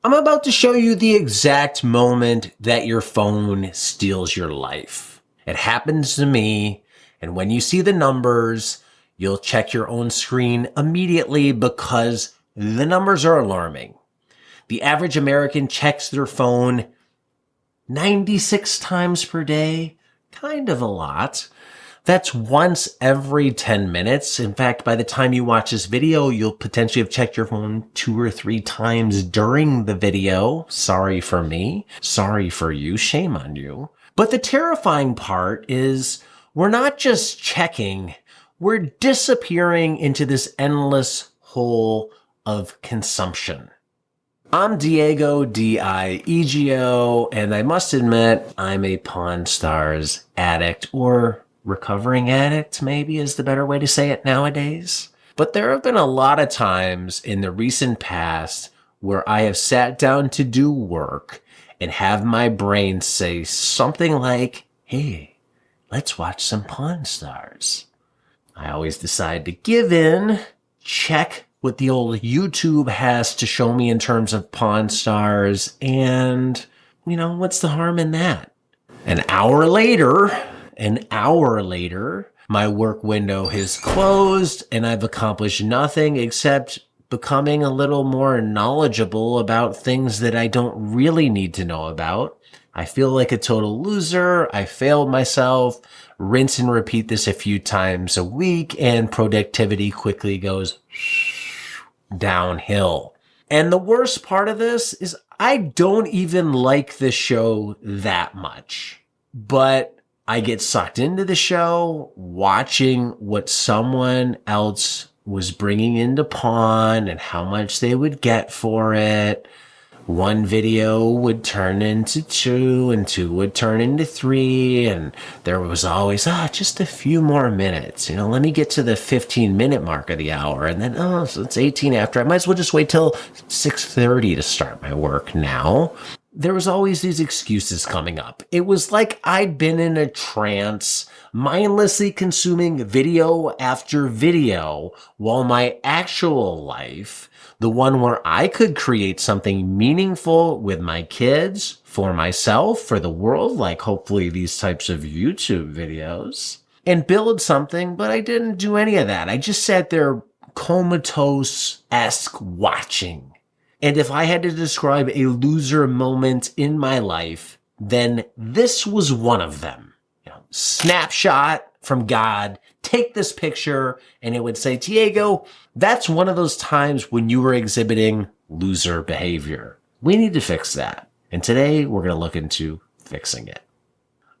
I'm about to show you the exact moment that your phone steals your life. It happens to me, and when you see the numbers, you'll check your own screen immediately because the numbers are alarming. The average American checks their phone 96 times per day, kind of a lot. That's once every 10 minutes. In fact, by the time you watch this video, you'll potentially have checked your phone 2 or 3 times during the video. Sorry for me. Sorry for you. Shame on you. But the terrifying part is we're not just checking, we're disappearing into this endless hole of consumption. I'm Diego, D-I-E-G-O, and I must admit I'm a Pawn Stars addict, or recovering addict, maybe is the better way to say it nowadays. But there have been a lot of times in the recent past where I have sat down to do work and have my brain say something like, hey, let's watch some Pawn Stars. I always decide to give in, check what the old YouTube has to show me in terms of Pawn Stars, and, what's the harm in that? An hour later, my work window has closed and I've accomplished nothing except becoming a little more knowledgeable about things that I don't really need to know about. I feel like a total loser. I failed myself. Rinse and repeat this a few times a week and productivity quickly goes downhill. And the worst part of this is I don't even like the show that much, but I get sucked into the show watching what someone else was bringing into pawn and how much they would get for it. One video would turn into 2 and 2 would turn into 3. And there was always, just a few more minutes. Let me get to the 15-minute mark of the hour. And then, so it's 18 after. I might as well just wait till 6:30 to start my work now. There was always these excuses coming up. It was like I'd been in a trance, mindlessly consuming video after video, while my actual life, the one where I could create something meaningful with my kids, for myself, for the world, like hopefully these types of YouTube videos, and build something, but I didn't do any of that. I just sat there comatose-esque watching. And if I had to describe a loser moment in my life, then this was one of them. Snapshot from God, take this picture, and it would say, Diego, that's one of those times when you were exhibiting loser behavior. We need to fix that. And today we're going to look into fixing it.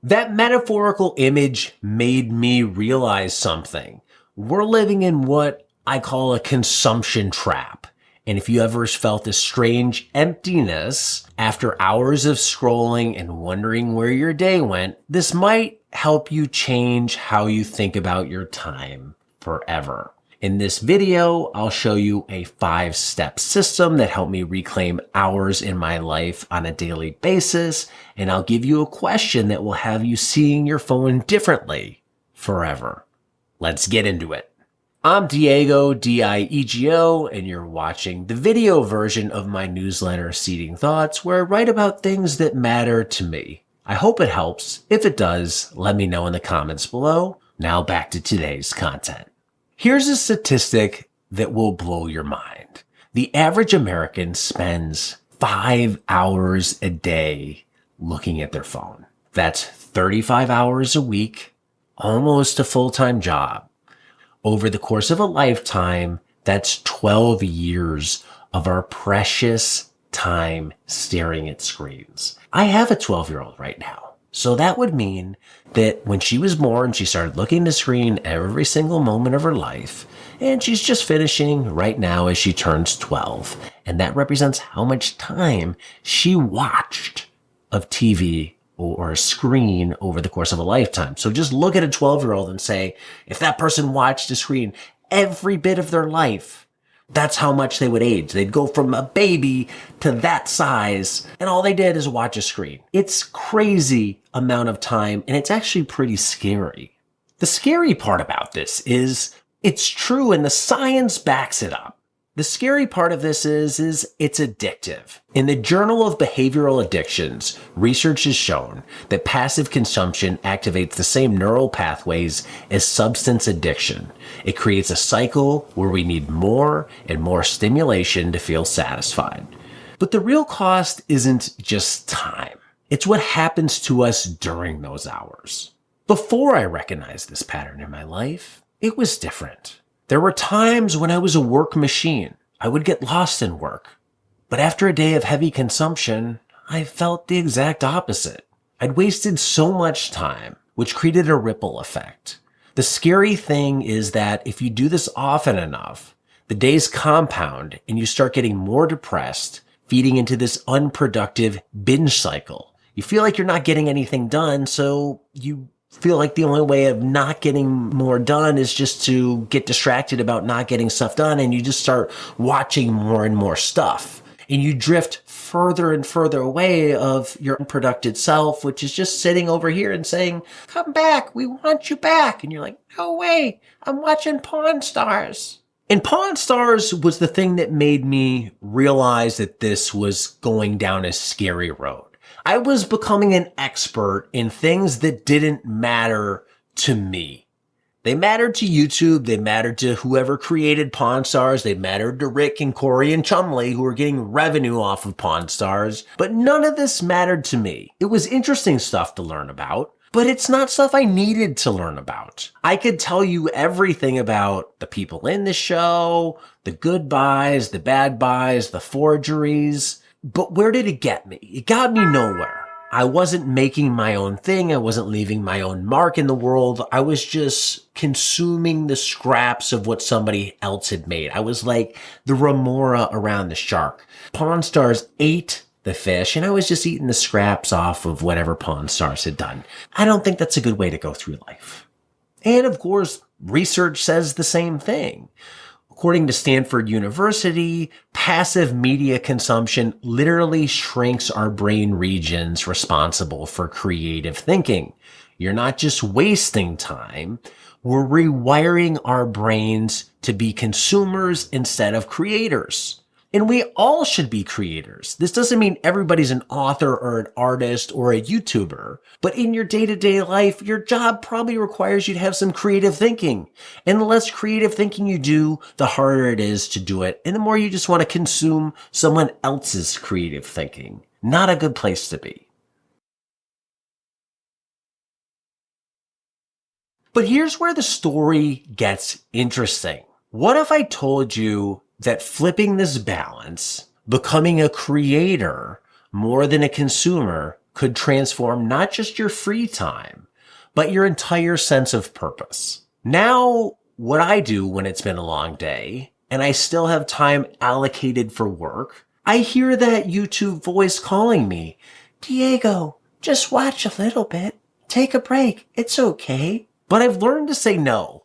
That metaphorical image made me realize something. We're living in what I call a consumption trap. And if you ever felt a strange emptiness after hours of scrolling and wondering where your day went, this might help you change how you think about your time forever. In this video, I'll show you a 5-step system that helped me reclaim hours in my life on a daily basis, and I'll give you a question that will have you seeing your phone differently forever. Let's get into it. I'm Diego, D-I-E-G-O, and you're watching the video version of my newsletter, Seeding Thoughts, where I write about things that matter to me. I hope it helps. If it does, let me know in the comments below. Now back to today's content. Here's a statistic that will blow your mind. The average American spends 5 hours a day looking at their phone. That's 35 hours a week, almost a full-time job. Over the course of a lifetime, that's 12 years of our precious time staring at screens. I have a 12-year-old right now. So that would mean that when she was born, she started looking at the screen every single moment of her life. And she's just finishing right now as she turns 12. And that represents how much time she watched of TV or a screen over the course of a lifetime. So just look at a 12-year-old and say, if that person watched a screen every bit of their life, that's how much they would age. They'd go from a baby to that size, and all they did is watch a screen. It's crazy amount of time, and it's actually pretty scary. The scary part about this is it's true, and the science backs it up. The scary part of this is it's addictive. In the Journal of Behavioral Addictions, research has shown that passive consumption activates the same neural pathways as substance addiction. It creates a cycle where we need more and more stimulation to feel satisfied. But the real cost isn't just time. It's what happens to us during those hours. Before I recognized this pattern in my life, it was different. There were times when I was a work machine. I would get lost in work. But after a day of heavy consumption, I felt the exact opposite. I'd wasted so much time, which created a ripple effect. The scary thing is that if you do this often enough, the days compound and you start getting more depressed, feeding into this unproductive binge cycle. You feel like you're not getting anything done, so you feel like the only way of not getting more done is just to get distracted about not getting stuff done, and you just start watching more and more stuff. And you drift further and further away of your unproductive self, which is just sitting over here and saying, come back, we want you back. And you're like, no way, I'm watching Pawn Stars. And Pawn Stars was the thing that made me realize that this was going down a scary road. I was becoming an expert in things that didn't matter to me. They mattered to YouTube. They mattered to whoever created Pawn Stars. They mattered to Rick and Corey and Chumley, who were getting revenue off of Pawn Stars. But none of this mattered to me. It was interesting stuff to learn about, but it's not stuff I needed to learn about. I could tell you everything about the people in the show, the good buys, the bad buys, the forgeries. But where did it get me? It got me nowhere. I wasn't making my own thing. I wasn't leaving my own mark in the world. I was just consuming the scraps of what somebody else had made. I was like the remora around the shark. Pawn Stars ate the fish, and I was just eating the scraps off of whatever Pawn Stars had done. I don't think that's a good way to go through life. And of course, research says the same thing. According to Stanford University, passive media consumption literally shrinks our brain regions responsible for creative thinking. You're not just wasting time, we're rewiring our brains to be consumers instead of creators. And we all should be creators. This doesn't mean everybody's an author or an artist or a YouTuber, but in your day-to-day life, your job probably requires you to have some creative thinking. And the less creative thinking you do, the harder it is to do it. And the more you just want to consume someone else's creative thinking. Not a good place to be. But here's where the story gets interesting. What if I told you that flipping this balance, becoming a creator more than a consumer, could transform not just your free time, but your entire sense of purpose? Now, what I do when it's been a long day and I still have time allocated for work, I hear that YouTube voice calling me, Diego, just watch a little bit. Take a break. It's okay. But I've learned to say no.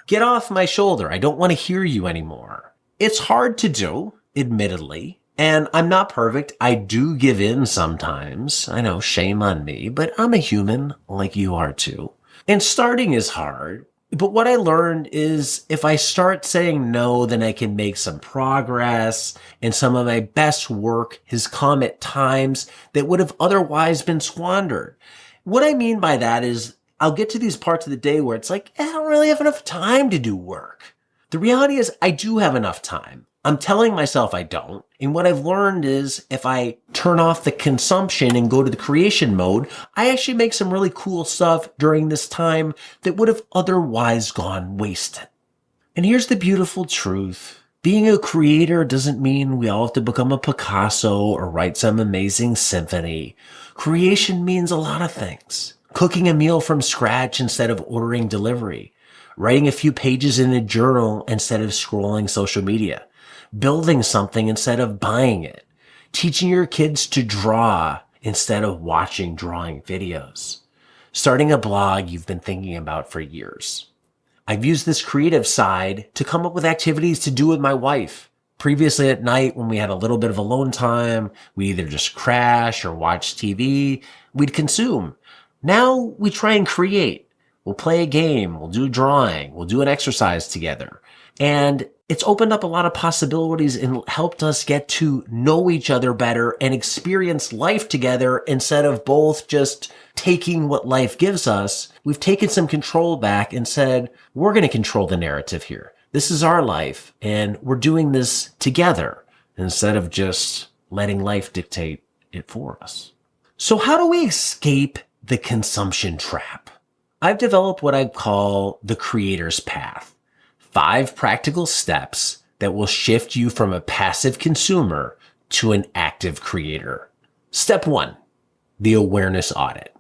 Get off my shoulder. I don't want to hear you anymore. It's hard to do, admittedly, and I'm not perfect. I do give in sometimes. I know, shame on me, but I'm a human like you are too. And starting is hard, but what I learned is if I start saying no, then I can make some progress, and some of my best work has come at times that would have otherwise been squandered. What I mean by that is I'll get to these parts of the day where it's like, I don't really have enough time to do work. The reality is I do have enough time. I'm telling myself I don't. And what I've learned is if I turn off the consumption and go to the creation mode, I actually make some really cool stuff during this time that would have otherwise gone wasted. And here's the beautiful truth. Being a creator doesn't mean we all have to become a Picasso or write some amazing symphony. Creation means a lot of things. Cooking a meal from scratch instead of ordering delivery. Writing a few pages in a journal instead of scrolling social media. Building something instead of buying it. Teaching your kids to draw instead of watching drawing videos. Starting a blog you've been thinking about for years. I've used this creative side to come up with activities to do with my wife. Previously at night when we had a little bit of alone time, we either just crash or watch TV, we'd consume. Now we try and create. We'll play a game, we'll do drawing, we'll do an exercise together. And It's opened up a lot of possibilities and helped us get to know each other better and experience life together instead of both just taking what life gives us. We've taken some control back and said, we're going to control the narrative here. This is our life and we're doing this together instead of just letting life dictate it for us. So how do we escape the consumption trap? I've developed what I call the creator's path. 5 practical steps that will shift you from a passive consumer to an active creator. Step 1, the awareness audit.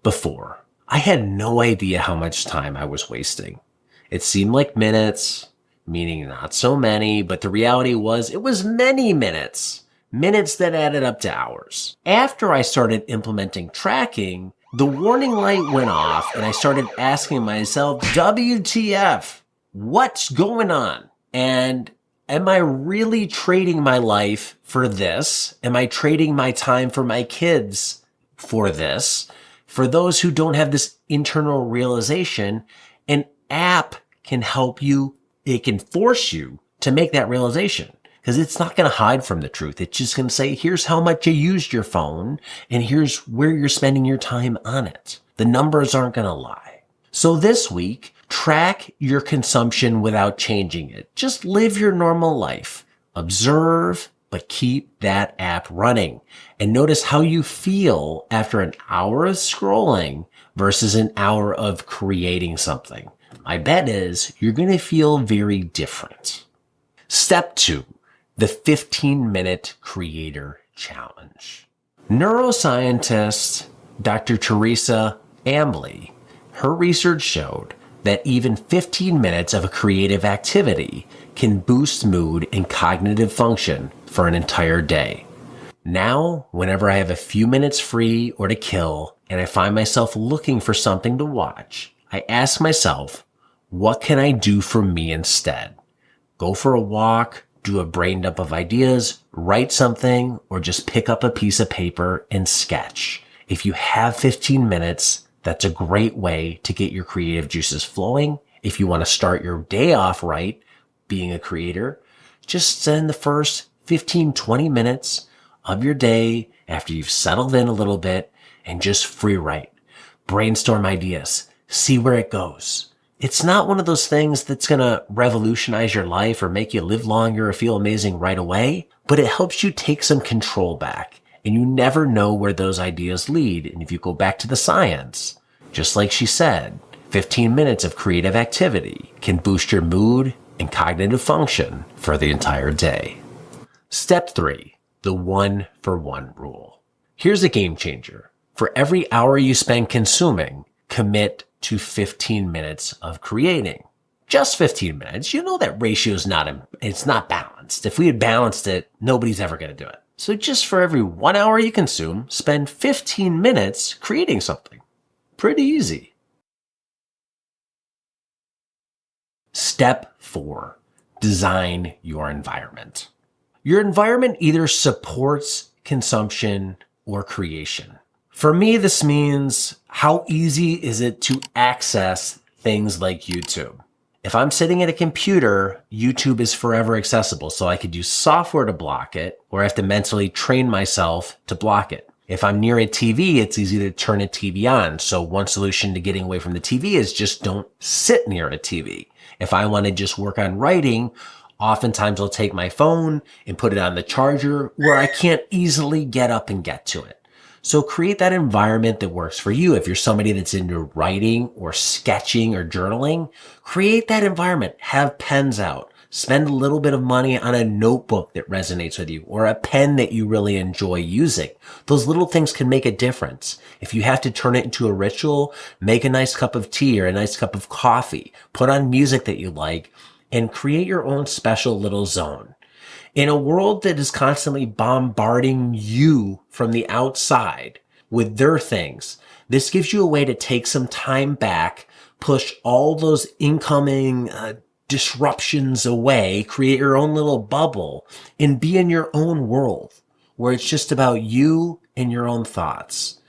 Before, I had no idea how much time I was wasting. It seemed like minutes, meaning not so many, but the reality was it was many minutes that added up to hours. After I started implementing tracking, the warning light went off and I started asking myself, WTF? What's going on? And am I really trading my life for this? Am I trading my time for my kids for this? For those who don't have this internal realization, an app can help you. It can force you to make that realization because it's not going to hide from the truth. It's just going to say, here's how much you used your phone and here's where you're spending your time on it. The numbers aren't going to lie. So this week, track your consumption without changing it. Just live your normal life. Observe, but keep that app running. And notice how you feel after an hour of scrolling versus an hour of creating something. My bet is you're going to feel very different. Step 2, the 15-minute creator challenge. Neuroscientist Dr. Teresa Ambly, her research showed that even 15 minutes of a creative activity can boost mood and cognitive function for an entire day. Now, whenever I have a few minutes free or to kill and I find myself looking for something to watch, I ask myself, what can I do for me instead? Go for a walk, do a brain dump of ideas, write something, or just pick up a piece of paper and sketch. If you have 15 minutes, that's a great way to get your creative juices flowing. If you want to start your day off right, being a creator, just spend the first 15-20 minutes of your day after you've settled in a little bit and just free write. Brainstorm ideas. See where it goes. It's not one of those things that's going to revolutionize your life or make you live longer or feel amazing right away, but it helps you take some control back. And you never know where those ideas lead. And if you go back to the science, just like she said, 15 minutes of creative activity can boost your mood and cognitive function for the entire day. Step 3, the 1-for-1 rule. Here's a game changer. For every hour you spend consuming, commit to 15 minutes of creating. Just 15 minutes. You know that ratio is it's not balanced. If we had balanced it, nobody's ever going to do it. So just for every 1 hour you consume, spend 15 minutes creating something. Pretty easy. Step 4, design your environment. Your environment either supports consumption or creation. For me, this means how easy is it to access things like YouTube? If I'm sitting at a computer, YouTube is forever accessible, so I could use software to block it, or I have to mentally train myself to block it. If I'm near a TV, it's easy to turn a TV on. So one solution to getting away from the TV is just don't sit near a TV. If I want to just work on writing, oftentimes I'll take my phone and put it on the charger where I can't easily get up and get to it. So create that environment that works for you. If you're somebody that's into writing or sketching or journaling, create that environment. Have pens out. Spend a little bit of money on a notebook that resonates with you or a pen that you really enjoy using. Those little things can make a difference. If you have to turn it into a ritual, make a nice cup of tea or a nice cup of coffee. Put on music that you like and create your own special little zone. In a world that is constantly bombarding you from the outside with their things, this gives you a way to take some time back, push all those incoming disruptions away, create your own little bubble, and be in your own world where it's just about you and your own thoughts.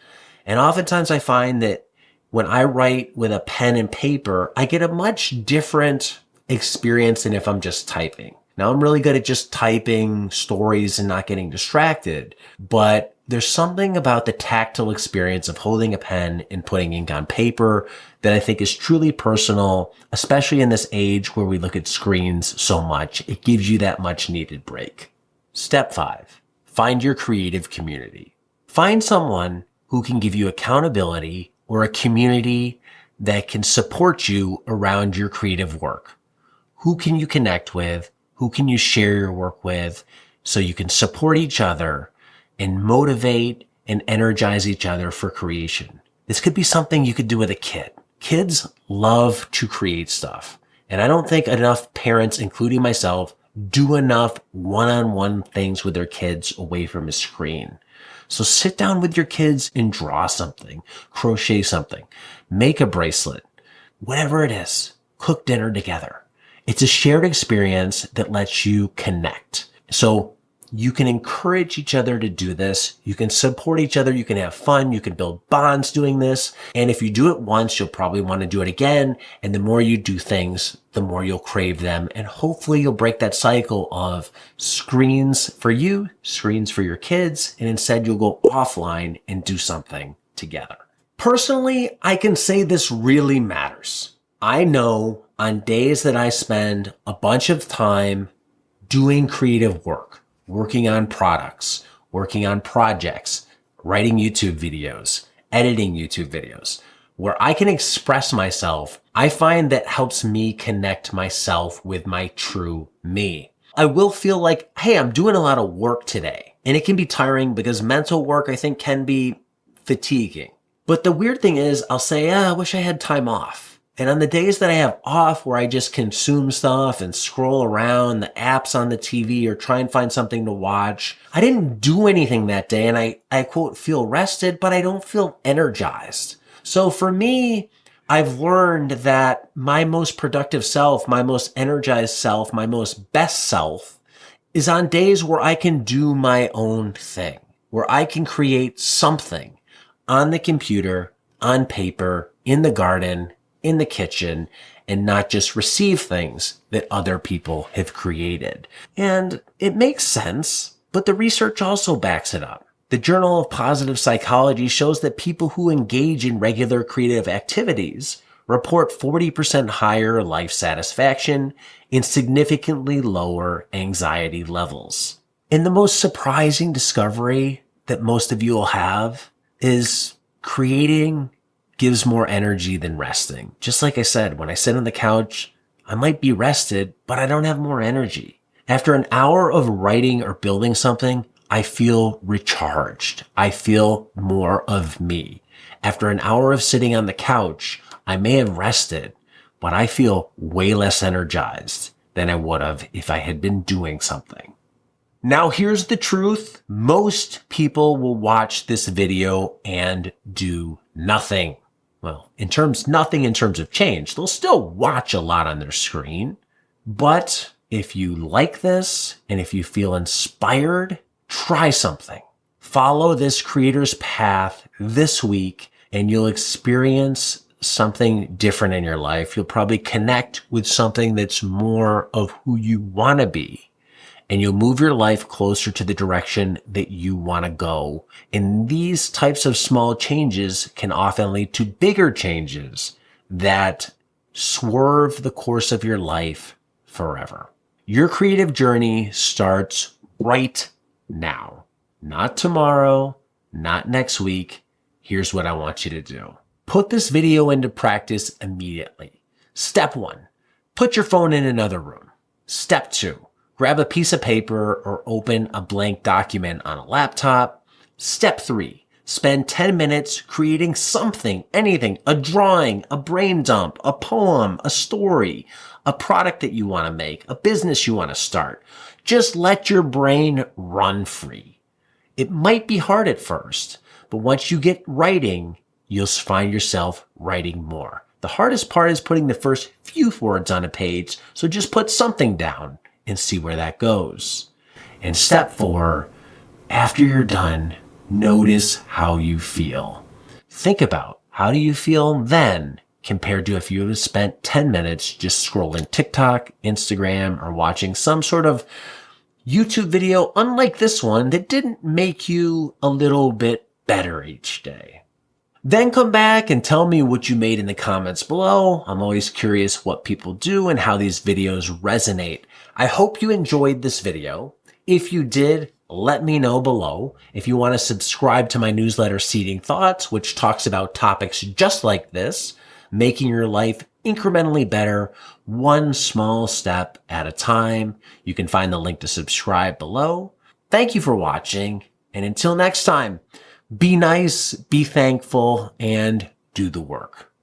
And oftentimes I find that when I write with a pen and paper, I get a much different experience than if I'm just typing. Now, I'm really good at just typing stories and not getting distracted, but there's something about the tactile experience of holding a pen and putting ink on paper that I think is truly personal, especially in this age where we look at screens so much. It gives you that much needed break. Step 5, find your creative community. Find someone who can give you accountability or a community that can support you around your creative work. Who can you connect with? Who can you share your work with so you can support each other and motivate and energize each other for creation? This could be something you could do with a kid. Kids love to create stuff. And I don't think enough parents, including myself, do enough one-on-one things with their kids away from a screen. So sit down with your kids and draw something, crochet something, make a bracelet, whatever it is, cook dinner together. It's a shared experience that lets you connect. So you can encourage each other to do this. You can support each other. You can have fun. You can build bonds doing this. And if you do it once, you'll probably want to do it again. And the more you do things, the more you'll crave them. And hopefully you'll break that cycle of screens for you, screens for your kids. And instead you'll go offline and do something together. Personally, I can say this really matters. I know on days that I spend a bunch of time doing creative work, working on products, working on projects, writing YouTube videos, editing YouTube videos, where I can express myself, I find that helps me connect myself with my true me. I will feel like, hey, I'm doing a lot of work today. And it can be tiring because mental work, I think, can be fatiguing. But the weird thing is, I'll say, I wish I had time off. And on the days that I have off where I just consume stuff and scroll around the apps on the TV or try and find something to watch, I didn't do anything that day and I quote, feel rested, but I don't feel energized. So for me, I've learned that my most productive self, my most energized self, my most best self is on days where I can do my own thing, where I can create something on the computer, on paper, in the garden, in the kitchen, and not just receive things that other people have created. And it makes sense, but the research also backs it up. The Journal of Positive Psychology shows that people who engage in regular creative activities report 40% higher life satisfaction and significantly lower anxiety levels. And the most surprising discovery that most of you will have is creating gives more energy than resting. Just like I said, when I sit on the couch, I might be rested, but I don't have more energy. After an hour of writing or building something, I feel recharged. I feel more of me. After an hour of sitting on the couch, I may have rested, but I feel way less energized than I would have if I had been doing something. Now here's the truth. Most people will watch this video and do nothing. Well, nothing in terms of change. They'll still watch a lot on their screen. But if you like this and if you feel inspired, try something. Follow this creator's path this week and you'll experience something different in your life. You'll probably connect with something that's more of who you want to be. And you'll move your life closer to the direction that you want to go. And these types of small changes can often lead to bigger changes that swerve the course of your life forever. Your creative journey starts right now. Not tomorrow, not next week. Here's what I want you to do. Put this video into practice immediately. Step 1, put your phone in another room. Step 2, grab a piece of paper or open a blank document on a laptop. Step 3, spend 10 minutes creating something, anything, a drawing, a brain dump, a poem, a story, a product that you want to make, a business you want to start. Just let your brain run free. It might be hard at first, but once you get writing, you'll find yourself writing more. The hardest part is putting the first few words on a page, so just put something down and see where that goes. And step 4, after you're done, notice how you feel. Think about how do you feel then compared to if you have spent 10 minutes just scrolling TikTok, Instagram, or watching some sort of YouTube video unlike this one that didn't make you a little bit better each day. Then come back and tell me what you made in the comments below. I'm always curious what people do and how these videos resonate. I hope you enjoyed this video. If you did, let me know below. If you want to subscribe to my newsletter, Seeding Thoughts, which talks about topics just like this, making your life incrementally better, one small step at a time. You can find the link to subscribe below. Thank you for watching, and until next time, be nice, be thankful, and do the work.